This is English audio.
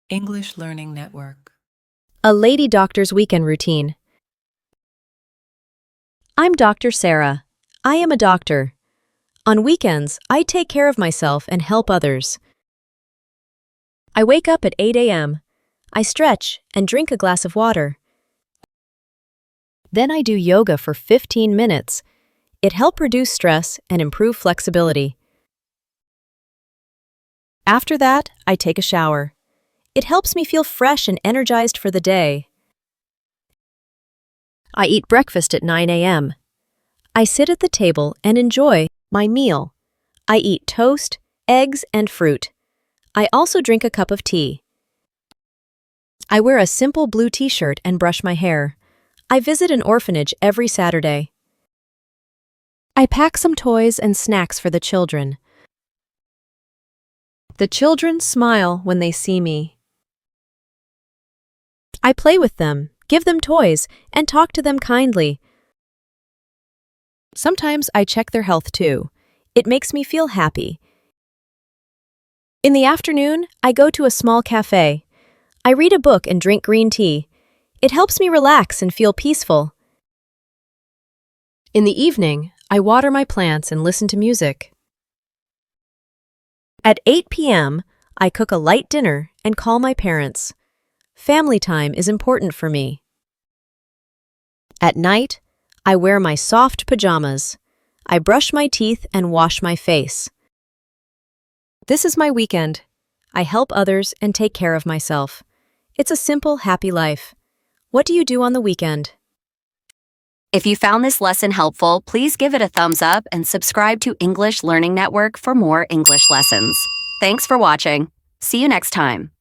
English Learning Network. A lady doctor's weekend routine. I'm Dr. Sara. I am a doctor. On weekends, I take care of myself and help others. I wake up at 8 a.m. I stretch and drink a glass of water. Then I do yoga for 15 minutes. It helps reduce stress and improve flexibility. After that, I take a shower. It helps me feel fresh and energized for the day. I eat breakfast at 9 a.m. I sit at the table and enjoy my meal. I eat toast, eggs, and fruit. I also drink a cup of tea. I wear a simple blue t-shirt and brush my hair. I visit an orphanage every Saturday. I pack some toys and snacks for the children. The children smile when they see me. I play with them, give them toys, and talk to them kindly. Sometimes I check their health too. It makes me feel happy. In the afternoon, I go to a small cafe. I read a book and drink green tea. It helps me relax and feel peaceful. In the evening, I water my plants and listen to music. At 8 p.m., I cook a light dinner and call my parents. Family time is important for me. At night, I wear my soft pajamas. I brush my teeth and wash my face. This is my weekend. I help others and take care of myself. It's a simple, happy life. What do you do on the weekend? If you found this lesson helpful, please give it a thumbs up and subscribe to English Learning Network for more English lessons. Thanks for watching. See you next time.